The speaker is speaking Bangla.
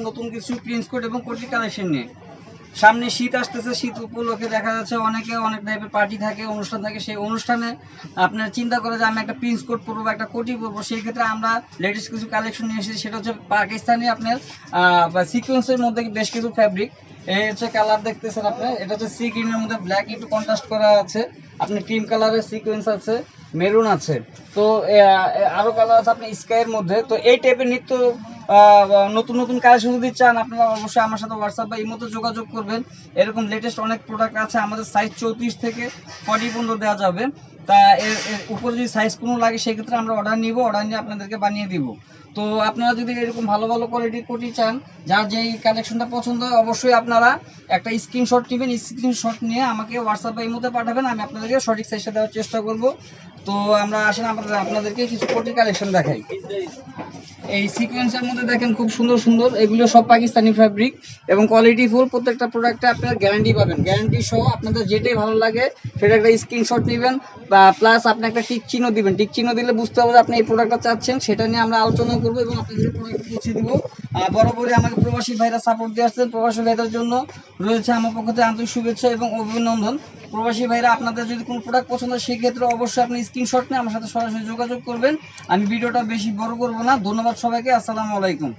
নতুন কিছু প্রিন্স কোট এবং কোটি কালেকশন নিয়ে সামনে শীত আসতেছে। শীত উপলক্ষে দেখা যাচ্ছে অনেকে অনেক টাইপের পার্টি থাকে, অনুষ্ঠান থাকে। সেই অনুষ্ঠানে আপনার চিন্তা করে যে আমি একটা প্রিন্স কোট পরবো, একটা কোটি পরবো, সেই ক্ষেত্রে আমরা লেটেস্ট কিছু কালেকশন নিয়ে এসেছি। সেটা হচ্ছে পাকিস্তানি আপনার সিকোয়েন্সের মধ্যে বেশ কিছু ফ্যাব্রিক। এই হচ্ছে কালার দেখতেছেন আপনি, এটা হচ্ছে সি গ্রিনের মধ্যে ব্ল্যাক একটু কন্ট্রাস্ট করা আছে, আপনি ক্রিম কালারের সিকোয়েন্স আছে, মেরুন আছে, তো আরো কালার আছে আপনি স্কাইয়ের মধ্যে। তো এই টাইপের নিত্য নতুন নতুন কালেকশন যদি চান আপনারা অবশ্যই আমার সাথে হোয়াটসঅ্যাপ বা ইমোতে যোগাযোগ করবেন। এরকম লেটেস্ট অনেক প্রোডাক্ট আছে আমাদের, সাইজ 34 থেকে 40 পর্যন্ত দেওয়া যাবে। তা এর উপর যদি সাইজ কোনো লাগে সেক্ষেত্রে আমরা অর্ডার নিব, অর্ডার নিয়ে আপনাদেরকে বানিয়ে দিব। তো আপনারা যদি এরকম ভালো ভালো কোয়ালিটির কোটি চান, যার যেই কালেকশনটা পছন্দ হয় অবশ্যই আপনারা একটা স্ক্রিনশট নেবেন। স্ক্রিনশট নিয়ে আমাকে হোয়াটসঅ্যাপ বা ইমোতে পাঠাবেন, আমি আপনাদেরকে সঠিক সাইজটা দেওয়ার চেষ্টা করব। তো আমরা আসেন আপনাদেরকে কিছু কোটি কালেকশন দেখাই। এই সিকোয়েন্সের মধ্যে দেখেন খুব সুন্দর সুন্দর, এগুলো সব পাকিস্তানি ফ্যাব্রিক এবং কোয়ালিটি ফুল। প্রত্যেকটা প্রোডাক্টে আপনারা গ্যারান্টি পাবেন, গ্যারান্টি সহ। আপনাদের যেটাই ভালো লাগে সেটা একটা স্ক্রিনশট নেবেন, বা প্লাস আপনি একটা টিক চিহ্ন দিবেন। টিক চিহ্ন দিলে বুঝতে হবে যে আপনি এই প্রোডাক্টটা চাচ্ছেন, সেটা নিয়ে আমরা আলোচনা করবো এবং আপনাদের প্রোডাক্ট পৌঁছে দিব। বরাবরই আমাকে প্রবাসী ভাইরা সাপোর্ট দিয়ে আসছেন, প্রবাসী ভাইদের জন্য রয়েছে আমার পক্ষ থেকে আন্তরিক শুভেচ্ছা এবং অভিনন্দন। প্রবাসী ভাইরা আপনাদের যদি কোনো প্রোডাক্ট পছন্দ হয় সেক্ষেত্রে অবশ্যই আপনি স্ক্রিনশট নিয়ে আমার সাথে সরাসরি যোগাযোগ করবেন। আমি ভিডিওটা বেশি বড় করব না। ধন্যবাদ সবাইকে, আসসালামু আলাইকুম।